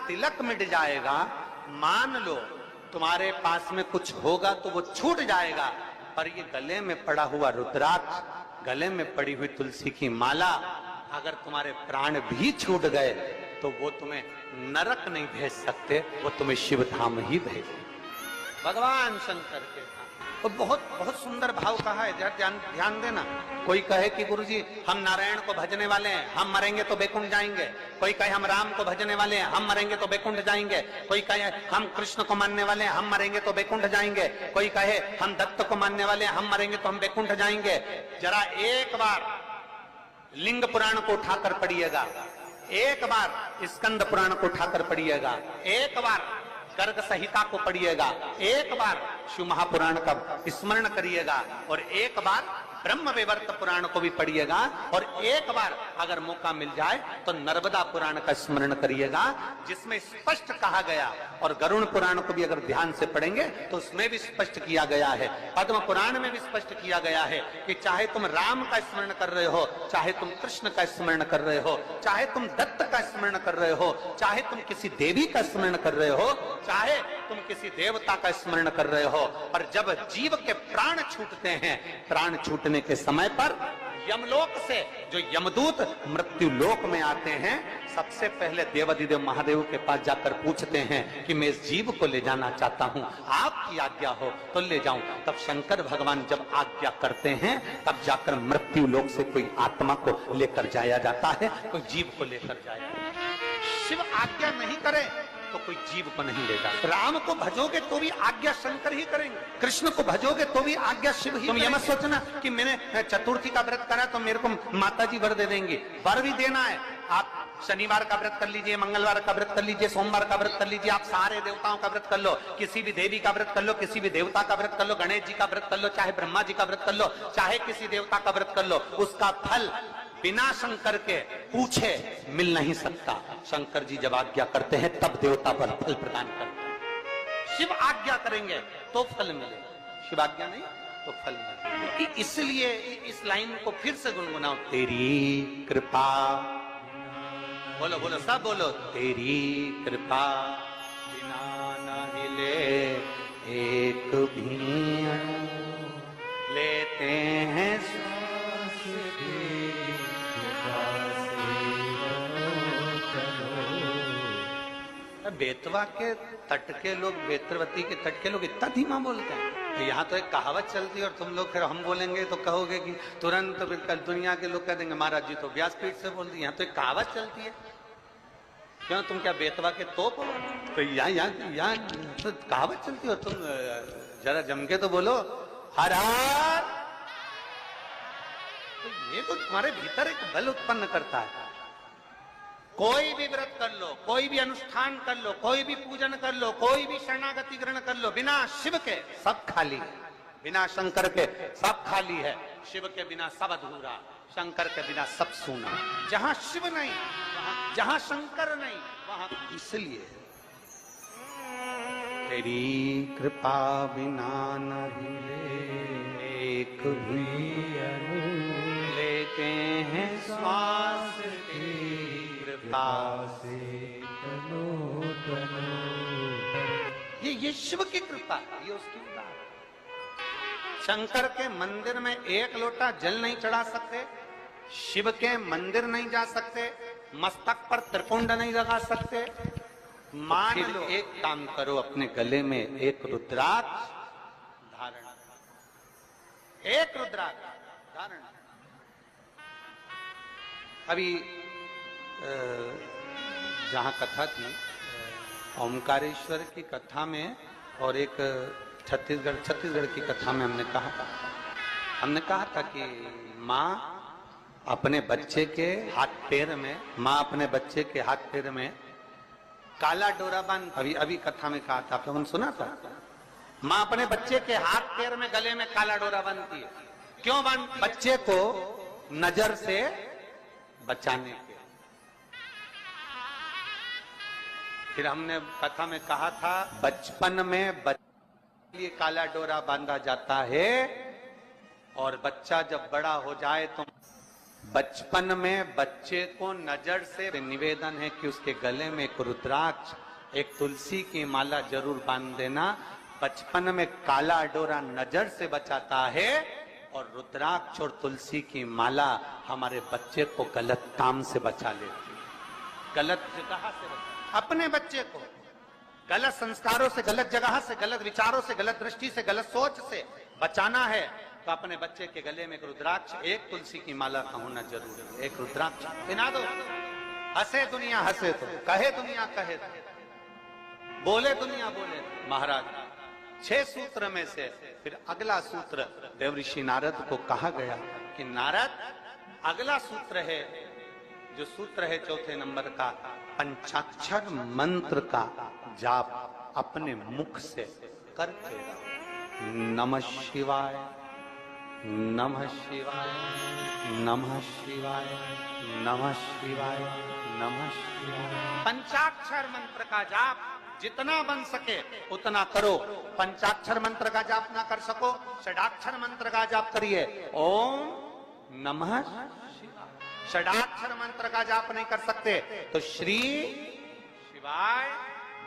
तिलक मिट जाएगा, मान लो तुम्हारे पास में कुछ होगा तो वो छूट जाएगा, पर ये गले में पड़ा हुआ रुद्राक्ष, गले में पड़ी हुई तुलसी की माला, अगर तुम्हारे प्राण भी छूट गए तो वो तुम्हें नरक नहीं भेज सकते, वो तुम्हें शिव धाम ही भेज। भगवान शंकर के तो बहुत बहुत सुंदर भाव कहा है, ध्यान देना। कोई कहे कि गुरुजी हम नारायण को भजने वाले हैं, हम मरेंगे तो बैकुंठ जाएंगे। कोई कहे हम राम को भजने वाले हैं, हम मरेंगे तो बैकुंठ जाएंगे। कोई कहे हम कृष्ण को मानने वाले हैं, हम मरेंगे तो बैकुंठ जाएंगे। कोई कहे हम दत्त को मानने वाले हैं, हम मरेंगे तो हम बैकुंठ जाएंगे। जरा एक बार लिंग पुराण को उठाकर पढ़िएगा, एक बार स्कंद पुराण को उठाकर पढ़िएगा, एक बार गर्ग संहिता को पढ़िएगा, एक बार शिव महापुराण का स्मरण करिएगा, और एक बार ब्रह्म वैवर्त पुराण को भी पढ़िएगा, और एक बार अगर मौका मिल जाए तो नर्मदा पुराण का स्मरण करिएगा, जिसमें स्पष्ट कहा गया, और गरुण पुराण को भी अगर ध्यान से पढ़ेंगे तो उसमें भी स्पष्ट किया गया है, पद्म पुराण में भी स्पष्ट किया गया है कि चाहे तुम राम का स्मरण कर रहे हो, चाहे तुम कृष्ण का स्मरण कर रहे हो, चाहे तुम दत्त का स्मरण कर रहे हो, चाहे तुम किसी देवी का स्मरण कर रहे हो, चाहे तुम किसी देवता का स्मरण कर रहे हो, पर जब जीव के प्राण छूटते हैं, प्राण छूटने के समय पर यमलोक से जो यमदूत मृत्यु लोक में आते हैं, सबसे पहले देवाधिदेव महादेव के पास जाकर पूछते हैं कि मैं इस जीव को ले जाना चाहता हूं, आपकी आज्ञा हो तो ले जाऊं। तब शंकर भगवान जब आज्ञा करते हैं, तब जाकर मृत्यु लोक से कोई आत्मा को लेकर जाया जाता है, कोई जीव को लेकर जाया। शिव आज्ञा नहीं करे तो कोई जीव को नहीं ले जाता। राम को भजोगे तो भी आज्ञा शंकर ही करेंगे, कृष्ण को भजोगे तो भी आज्ञा शिव ही। तुम ये मत सोचना कि मैंने चतुर्थी का व्रत करा तो मेरे को माता जी वर दे देंगे, वर भी देना है। आप शनिवार का व्रत कर लीजिए, मंगलवार का व्रत कर लीजिए, सोमवार का व्रत कर लीजिए, आप सारे देवताओं का व्रत कर लो, किसी भी देवी का व्रत कर लो, किसी भी देवता का व्रत कर लो, गणेश जी का व्रत कर लो, चाहे ब्रह्मा जी का व्रत कर लो, चाहे किसी देवता का व्रत कर लो, उसका फल बिना शंकर के पूछे मिल नहीं सकता। शंकर जी जब आज्ञा करते हैं तब देवता पर फल प्रदान करते हैं। शिव आज्ञा करेंगे तो फल मिले, शिव आज्ञा नहीं तो फल मिले। इसलिए इस लाइन को फिर से गुनगुनाओ, तेरी कृपा, बोलो बोलो सब बोलो, तेरी कृपा बिना न हिले एक भी अणु, लेते हैं बेतवा के तट के लोग, बेतरवती के तट के लोग इतना धीमा बोलते हैं। यहाँ तो एक कहावत चलती है और तुम लोग फिर हम बोलेंगे तो कहोगे कि तुरंत कल दुनिया के लोग कह देंगे महाराज जी तो व्यासपीठ से बोल दी। यहाँ तो एक कहावत चलती है, क्यों तुम क्या बेतवा के तोप हो? तो यहाँ तो कहावत चलती हो, तुम जरा जम के तो बोलो हर हर। तो ये तो तुम्हारे भीतर एक बल उत्पन्न करता है। कोई भी व्रत कर लो, कोई भी अनुष्ठान कर लो, कोई भी पूजन कर लो, कोई भी शरणागति ग्रहण कर लो, बिना शिव के सब खाली है, बिना शंकर के सब खाली है, शिव के बिना सब अधूरा, शंकर के बिना सब सूना। जहां शिव नहीं, जहां शंकर नहीं, वहां इसलिए तेरी कृपा बिना न हिले एक भी अणु, लेते हैं श्वास से तनो तनो। ये शिव की कृपा है, ये उसकी उदाहरण। शंकर के मंदिर में एक लोटा जल नहीं चढ़ा सकते, शिव के मंदिर नहीं जा सकते, मस्तक पर त्रिपुंड नहीं लगा सकते। मान लो एक काम करो, अपने गले में एक रुद्राक्ष धारण, एक रुद्राक्ष धारण। अभी जहाँ कथा थी ओमकारेश्वर की कथा में, और एक छत्तीसगढ़ की कथा में हमने कहा था कि माँ अपने बच्चे के हाथ पैर में, माँ अपने बच्चे के हाथ पैर में काला डोरा बांध, अभी कथा में कहा था, आप लोगों ने सुना था। माँ अपने बच्चे के हाथ पैर में गले में काला डोरा बांधती है। क्यों बांध? बच्चे को नजर से बचाने के। फिर हमने कथा में कहा था बचपन में बच्चे के लिए काला डोरा बांधा जाता है, और बच्चा जब बड़ा हो जाए तो बचपन में बच्चे को नजर से निवेदन है कि उसके गले में एक रुद्राक्ष, एक तुलसी की माला जरूर बांध देना। बचपन में काला डोरा नजर से बचाता है और रुद्राक्ष और तुलसी की माला हमारे बच्चे को गलत काम से बचा लेती है, गलत जगह से बचा। अपने बच्चे को गलत संस्कारों से, गलत जगह से, गलत विचारों से, गलत दृष्टि से, गलत सोच से बचाना है तो अपने बच्चे के गले में एक रुद्राक्ष, एक तुलसी की माला का होना जरूरी है। एक रुद्राक्ष पहना दो, हंसे दुनिया हंसे तो, कहे दुनिया कहे तो, बोले दुनिया बोले। महाराज 6 सूत्र में से फिर अगला सूत्र देवऋषि नारद को कहा गया कि नारद अगला सूत्र है, जो सूत्र है 4थे नंबर का, पंचाक्षर मंत्र का जाप अपने मुख से करके नमः शिवाय, नमः शिवाय, नमः शिवाय, नमः शिवाय, नमः शिवाय। पंचाक्षर मंत्र का जाप जितना बन सके उतना करो। पंचाक्षर मंत्र का जाप ना कर सको, षडाक्षर मंत्र का जाप करिए। ओम नमः शिवाय। षडाक्षर मंत्र का जाप नहीं कर सकते तो श्री शिवाय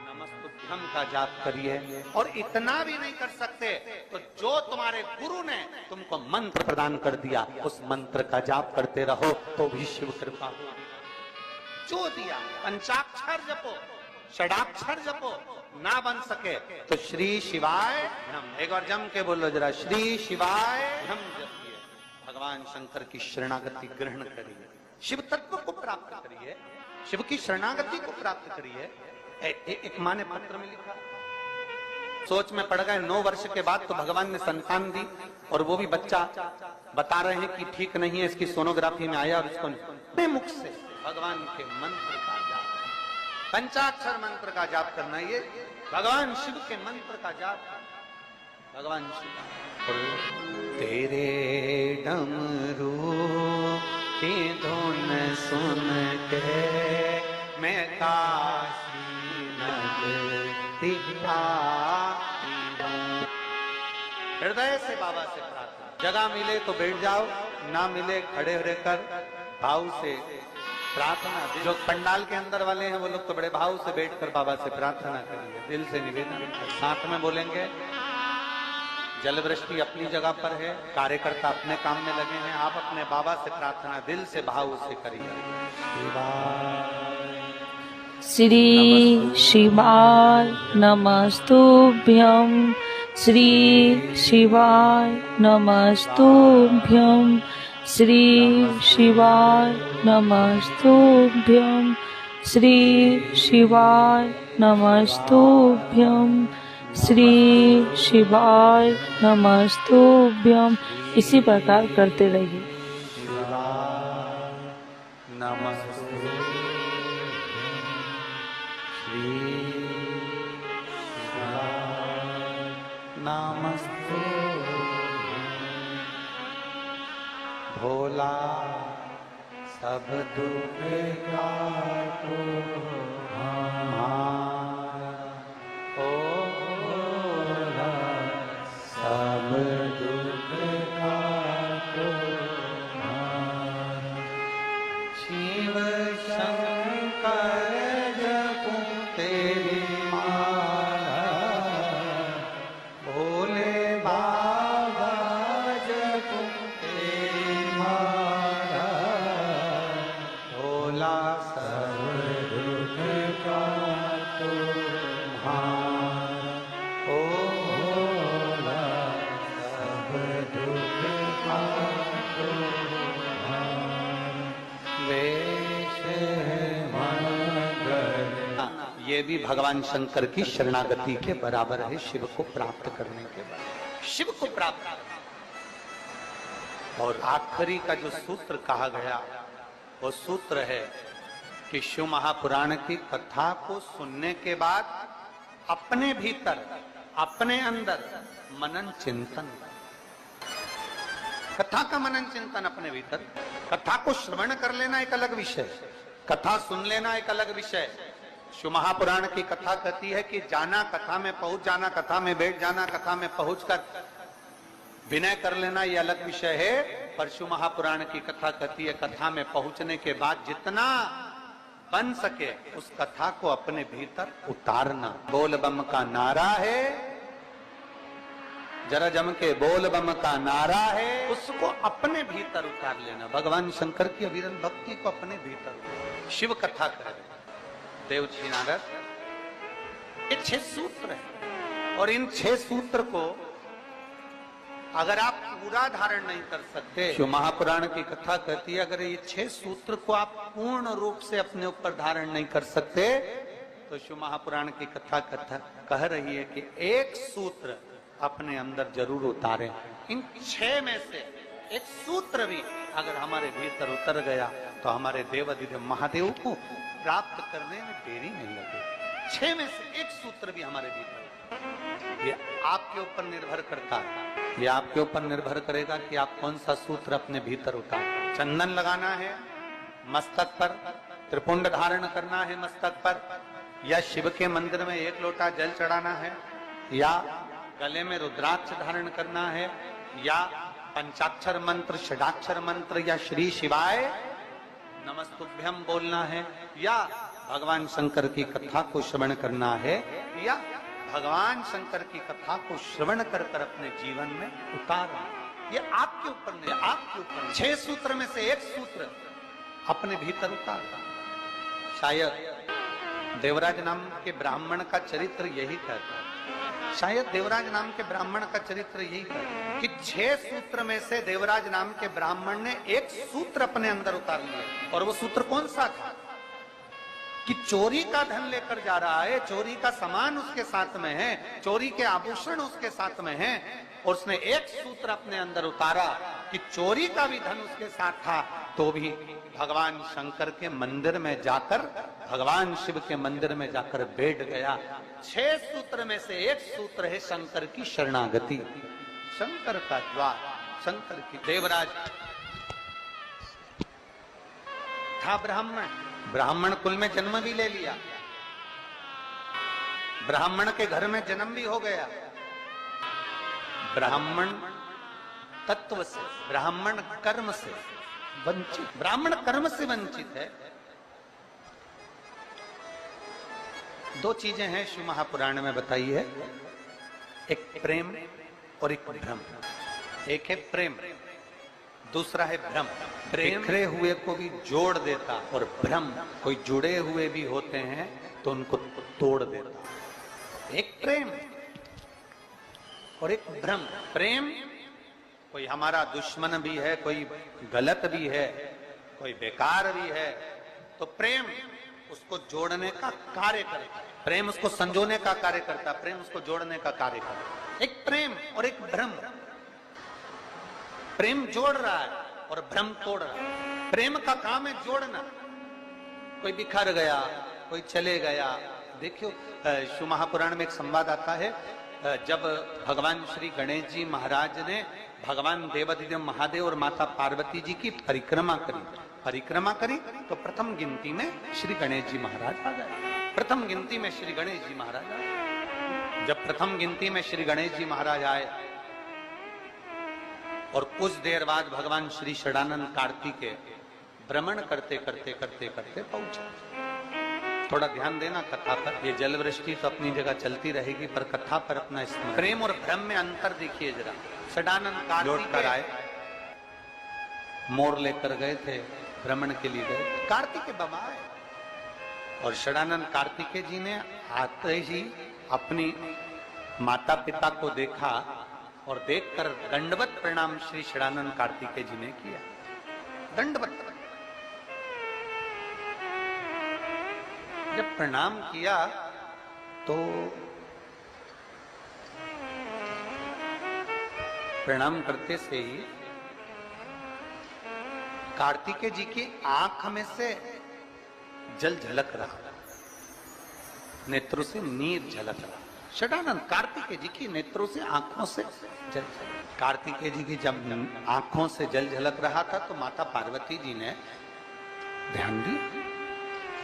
नमस्तुभ्यम का जाप करिए। और इतना भी नहीं कर सकते तो जो तुम्हारे गुरु ने तुमको मंत्र प्रदान कर दिया उस मंत्र का जाप करते रहो तो भी शिव कृपा हो। जो दिया पंचाक्षर जपो, षडाक्षर जपो, ना बन सके तो श्री शिवाय नम, एक बार जम के बोलो जरा, श्री शिवाय नम जपिए। भगवान शंकर की शरणागति ग्रहण करिए, शिव तत्व को प्राप्त करिए, शिव की शरणागति को प्राप्त करिए। एक माँ ने पत्र में लिखा, सोच में पड़ गए 9 वर्ष के बाद तो भगवान ने संतान दी और वो भी बच्चा बता रहे हैं कि ठीक नहीं है, इसकी सोनोग्राफी में आया और उसको अपने मुख से भगवान के मंत्र का जाप, पंचाक्षर मंत्र का जाप करना, ये भगवान शिव के मंत्र का जाप। भगवान शिव तेरे डमरू की धुन सुन के मैं काशी हृदय से बाबा से प्रार्थना। जगह मिले तो बैठ जाओ, ना मिले खड़े रहकर भाव से प्रार्थना। जो पंडाल के अंदर वाले हैं वो लोग तो बड़े भाव से बैठकर बाबा से प्रार्थना करेंगे, दिल से निवेदन। साथ में बोलेंगे, जल वृष्टि अपनी जगह पर है, कार्यकर्ता अपने काम में लगे हैं, आप अपने बाबा से प्रार्थना दिल से भाव से करिए। श्री शिवाय नमस्तुभ्यं, श्री शिवाय नमस्तुभ्यं, श्री शिवाय नमस्तुभ्यं, श्री शिवाय नमस्तुभ्यं, श्री शिवाय नमस्तुभ्यं। इसी प्रकार करते रहिए। नमस्ते भोला सब दुख काटो हमारा, ओ भोला सब दुख काटो हमारा। शिव शंकर जपो तेरी माला, भोले बाबा जपो तेरी माला, भोला सब दुख काटो हमारा, ओ भोला सब दुख काटो हमारा। वेश मंगल, ये भी भगवान शंकर की शरणागति के बराबर है, शिव को प्राप्त करने के बाद, शिव को प्राप्त। और आखिरी का जो सूत्र कहा गया वो सूत्र है कि शिव महापुराण की कथा को सुनने के बाद अपने भीतर, अपने अंदर मनन चिंतन, कथा का मनन चिंतन अपने भीतर। कथा को श्रवण कर लेना एक अलग विषय, कथा सुन लेना एक अलग विषय। शिव महापुराण की कथा कहती है कि जाना, कथा में पहुंच जाना, कथा में बैठ जाना, कथा में पहुंचकर विनय कर लेना, ये अलग विषय है। परशु महापुराण की कथा कहती है, कथा में पहुंचने के बाद जितना बन सके उस कथा को अपने भीतर उतारना। बोल बम का नारा है, जरा जम के बोल बम का नारा है, उसको अपने भीतर उतार लेना। भगवान शंकर की अविरल भक्ति को अपने भीतर उतार। शिव कथा कर देवजी नारद, ये 6 सूत्र है और इन 6 सूत्र को अगर आप पूरा धारण नहीं कर सकते, शिव महापुराण की कथा कहती है अगर ये 6 सूत्र को आप पूर्ण रूप से अपने ऊपर धारण नहीं कर सकते तो शिव महापुराण की कथा कह रही है कि एक सूत्र अपने अंदर जरूर उतारें। इन 6 में से एक सूत्र भी अगर हमारे भीतर उतर गया तो हमारे देवाधिदेव महादेव को प्राप्त करने में देरी नहीं लगेगी। 6 में से एक सूत्र भी हमारे भीतर, ये आपके ऊपर निर्भर करता है। ये आपके ऊपर निर्भर करेगा कि आप कौन सा सूत्र अपने भीतर उतार। चंदन लगाना है मस्तक पर, त्रिपुंड धारण करना है मस्तक पर, या शिव के मंदिर में 1 लोटा जल चढ़ाना है, या गले में रुद्राक्ष धारण करना है, या पंचाक्षर मंत्र, षडाक्षर मंत्र, या श्री शिवाय नमस्तुभ्यम बोलना है, या भगवान शंकर की कथा को श्रवण करना है, या भगवान शंकर की कथा को श्रवण कर कर अपने जीवन में उतारना। ये आपके ऊपर नहीं, आपके ऊपर। 6 सूत्र में से एक सूत्र अपने भीतर उतारना। शायद देवराज नाम के ब्राह्मण का चरित्र यही कहता है, शायद देवराज नाम के ब्राह्मण का चरित्र यही कहता है कि 6 सूत्र में से देवराज नाम के ब्राह्मण ने एक सूत्र अपने अंदर उतार लिया। और वो सूत्र कौन सा था कि चोरी का धन लेकर जा रहा है, चोरी का सामान उसके साथ में है, चोरी के आभूषण उसके साथ में है, और उसने एक सूत्र अपने अंदर उतारा कि चोरी का भी धन उसके साथ था तो भी भगवान शंकर के मंदिर में जाकर, भगवान शिव के मंदिर में जाकर बैठ गया। 6 सूत्र में से एक सूत्र है शंकर की शरणागति, शंकर का द्वार, शंकर की। देवराज था ब्राह्मण, ब्राह्मण कुल में जन्म भी ले लिया, ब्राह्मण के घर में जन्म भी हो गया, ब्राह्मण तत्व से, ब्राह्मण कर्म से वंचित, ब्राह्मण कर्म से वंचित है। 2 चीजें हैं शिव महापुराण में बताई है, एक प्रेम और एक भ्रम। एक है प्रेम, दूसरा है भ्रम। प्रेम बिखरे हुए को भी जोड़ देता और भ्रम कोई जुड़े हुए भी होते हैं तो उनको तोड़ देता। एक प्रेम और एक भ्रम। प्रेम कोई हमारा दुश्मन भी है, कोई गलत भी है, कोई बेकार भी है, तो प्रेम उसको जोड़ने का कार्य करता है, प्रेम उसको संजोने का कार्य करता है, प्रेम उसको जोड़ने का कार्य करता है। एक प्रेम और एक भ्रम। प्रेम जोड़ रहा है और भ्रम तोड़ रहा है। प्रेम का काम है जोड़ना। कोई बिखर गया, कोई चले गया। देखियो शिव महापुराण में एक संवाद आता है, जब भगवान श्री गणेश जी महाराज ने भगवान देवाधिदेव महादेव और माता पार्वती जी की परिक्रमा करी तो प्रथम गिनती में श्री गणेश जी महाराज आ गए। प्रथम गिनती में श्री गणेश जी महाराज आए। जब प्रथम गिनती में श्री गणेश जी महाराज आए और कुछ देर बाद भगवान श्री षडानंद कार्तिकेय भ्रमण करते पहुंचे। थोड़ा ध्यान देना कथा पर, ये जल वृष्टि तो अपनी जगह चलती रहेगी पर कथा पर अपना स्मरण। प्रेम और भ्रम में अंतर देखिए जरा। षडानंद कार्तिकेय आए, मोर लेकर गए थे, भ्रमण के लिए गए, कार्तिकेय बाबा आए और षडानंद कार्तिकेय जी ने आते ही अपनी माता पिता को देखा और देखकर दंडवत प्रणाम श्री षडानंद कार्तिकेय जी ने किया। दंडवत जब प्रणाम किया तो प्रणाम करते से ही कार्तिकेय जी की आंख में से जल झलक रहा, नेत्रों से नीर झलक रहा। षडानंद कार्तिकेय जी की नेत्रों से, आंखों से जल। कार्तिकेय जी की जब आंखों से जल झलक रहा था तो माता पार्वती जी ने ध्यान दिया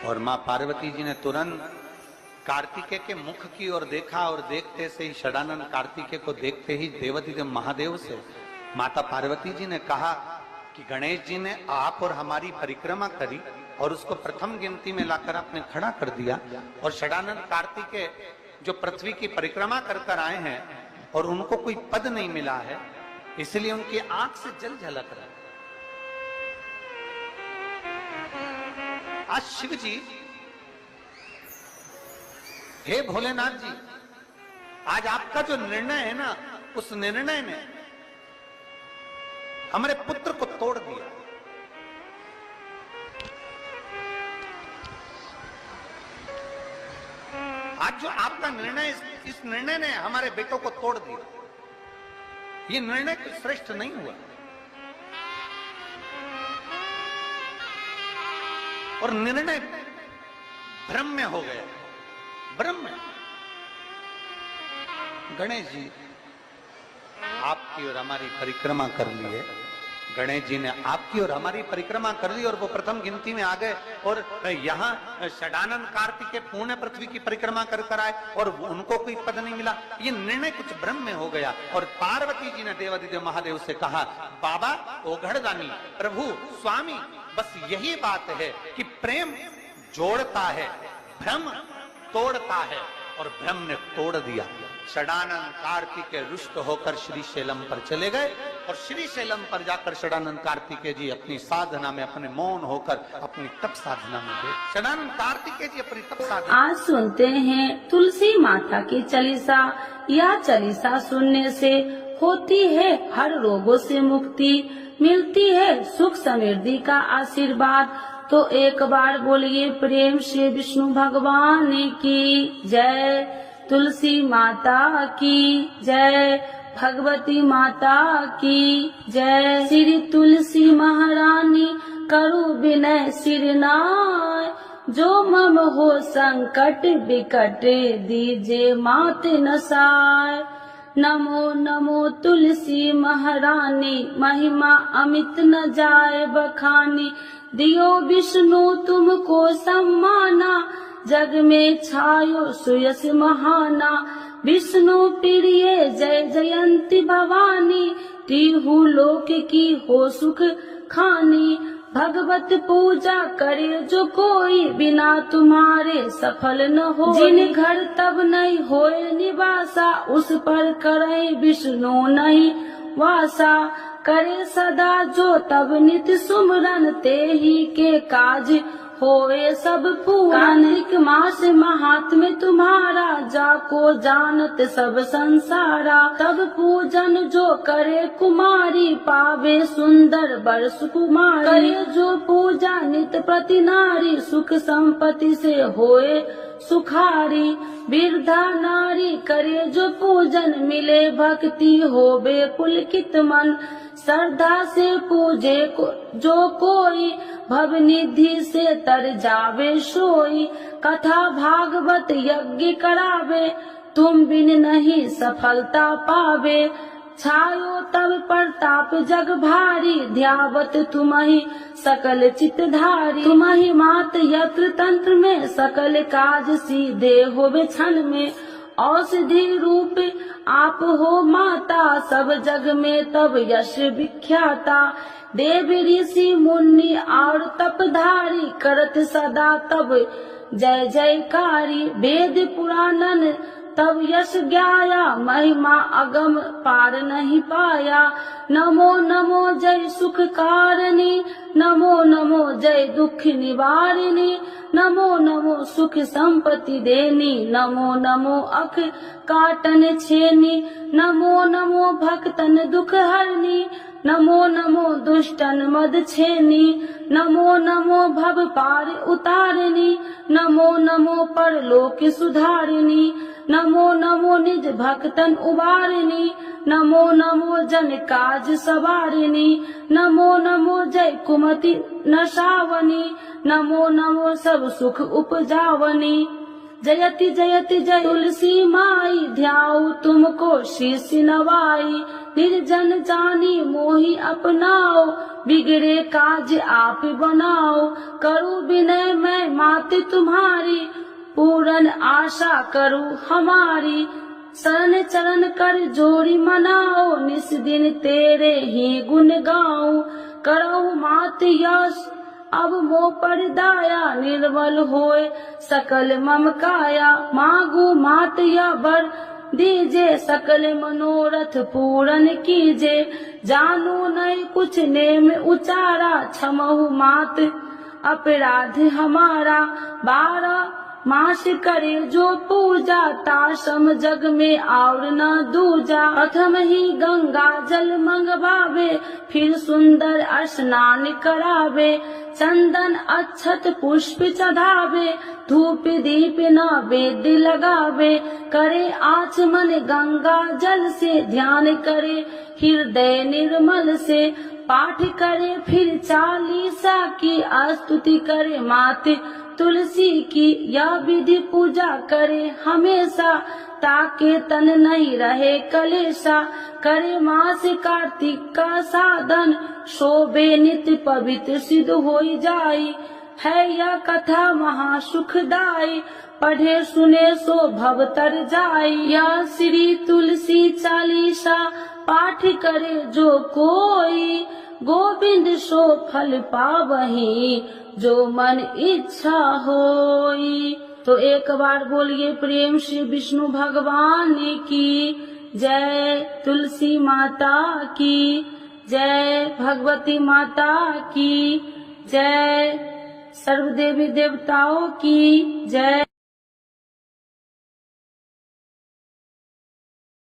और मां पार्वती जी ने तुरंत कार्तिकेय के मुख की ओर देखा और देखते से ही षडानंद कार्तिकेय को देखते ही देवाधिदेव महादेव से माता पार्वती जी ने कहा कि गणेश जी ने आप और हमारी परिक्रमा करी और उसको प्रथम गिनती में लाकर आपने खड़ा कर दिया, और षडानंद कार्तिकेय जो पृथ्वी की परिक्रमा कर कर आए हैं और उनको कोई पद नहीं मिला है, इसलिए उनकी आंख से जल झलक रहा है। आज शिव जी, हे भोलेनाथ जी, आज आपका जो निर्णय है ना, उस निर्णय ने हमारे पुत्र को तोड़ दिया। आज जो आपका निर्णय, इस निर्णय ने हमारे बेटों को तोड़ दिया। ये निर्णय कोई श्रेष्ठ नहीं हुआ, और निर्णय ब्रह्म हो गया। ब्रह्म। गणेश जी आपकी और हमारी परिक्रमा कर ली है। गणेश जी ने आपकी और हमारी परिक्रमा कर ली और वो प्रथम गिनती में आ गए, और यहाँ षडानंद कार्तिकेय पूर्ण पृथ्वी की परिक्रमा कर कर आए और उनको कोई पद नहीं मिला। ये निर्णय कुछ ब्रह्म में हो गया। और पार्वती जी ने देवादिदेव महादेव से कहा, बाबा ओघड़दानी, प्रभु स्वामी, बस यही बात है कि प्रेम जोड़ता है, भ्रम तोड़ता है, और भ्रम ने तोड़ दिया। षडानंद कार्तिकेय रुष्ट होकर श्रीशैलम पर चले गए, और श्रीशैलम पर जाकर षडानंद कार्तिकेय जी अपनी साधना में, अपने मौन होकर अपनी तप साधना में गए। षडानंद कार्तिकेय जी अपनी तप साधना। आज सुनते हैं तुलसी माता की चालीसा। यह चालीसा सुनने से होती है हर रोगों से मुक्ति, मिलती है सुख समृद्धि का आशीर्वाद। तो एक बार बोलिए प्रेम से विष्णु भगवान की जय, तुलसी माता की जय, भगवती माता की जय। श्री तुलसी महारानी करु विनय सिरनाय, जो मम हो संकट विकट दीजे मात नसाय। नमो नमो तुलसी महारानी, महिमा अमित न जाए बखानी। दियो विष्णु तुमको सम्माना, जग में छायो सुयस महाना। विष्णु प्रिय जय जयंती भवानी, तिहु लोक की हो सुख खानी। भगवत पूजा करे जो कोई, बिना तुम्हारे सफल न हो। जिन घर तब नहीं होए निवासा, उस पर करे विष्णु नहीं वासा। करे सदा जो तब नित सुमरन, ते ही के काज होए सब पूर्ण। कार्तिक मास महात्म्य तुम्हारा, जाको जानत सब संसारा। तब पूजन जो करे कुमारी, पावे सुंदर वर सुकुमारी। करे जो पूजा नित प्रति नारी, सुख संपत्ति से होए सुखारी। वृद्धा नारी करे जो पूजन, मिले भक्ति होवे पुलकित मन। श्रद्धा से पूजे को जो कोई, भव निधि से तर जावे सोई। कथा भागवत यज्ञ करावे, तुम बिन नहीं सफलता पावे। छायो तब प्रताप जग भारी, ध्यावत तुम्हि सकल चितधारी। तुम्हि मात यत्र तंत्र में, सकल काज सीधे होवे क्षण में। औषधि रूप आप हो माता, सब जग में तब यश विख्याता। देव ऋषि मुनि और तपधारी, करत सदा तब जय जयकारी। वेद पुराणन तब यश ज्ञाया, महिमा अगम पार नहीं पाया। नमो नमो जय सुख कारिणी, नमो नमो जय दुख निवारिणी। नमो नमो सुख संपत्ति देनी, नमो नमो अख काटन छेनी। नमो नमो भक्तन दुख हरनी, नमो नमो दुष्टन मद छेनी। नमो नमो भव पार उतारिणी, नमो नमो परलोक सुधारिणी। नमो नमो निज भक्तन उबारिणी, नमो नमो जन काज सवारिणी। नमो नमो जय कुमति नशावनी, नमो नमो सब सुख उपजावनी। जयति जयति जय तुलसी माई, ध्याऊ तुमको शीश नवाई। निर्जन जानी मोहि अपनाओ, बिगड़े काज आप बनाओ। करूँ विनय मैं माते तुम्हारी, पूर्ण आशा करूँ हमारी। शरण चरण कर जोड़ी मनाओ, निस दिन तेरे ही गुण गाऊं। करहु मात यश अब मोह पर दाया निर्मल होए सकल मम काया मांगू मात या बर दीजे सकल मनोरथ पूरन कीजे जानू नहीं कुछ नेम उचारा क्षमहु मात अपराध हमारा 12 मास करे जो पूजा ताशम जग में और न दूजा प्रथम ही गंगा जल मंगवावे फिर सुंदर स्नान करावे चंदन अक्षत पुष्प चढ़ावे धूप दीप नैवेद्य लगावे करे आचमन गंगा जल से ध्यान करे हृदय निर्मल से पाठ करे फिर 40 की स्तुति करे माते तुलसी की यह विधि पूजा करे हमेशा ताके तन नहीं रहे कलेशा करे मास कार्तिक का साधन शोभे नित्य पवित्र सिद्ध हो जाई है यह कथा महासुखदाई पढ़े सुने सो भव तर जाई यह श्री तुलसी चालीसा पाठ करे जो कोई गोविंद सो फल पावही जो मन इच्छा होई। तो एक बार बोलिए प्रेम से विष्णु भगवान की जय, तुलसी माता की जय, भगवती माता की जय, सर्व देवी देवताओं की जय।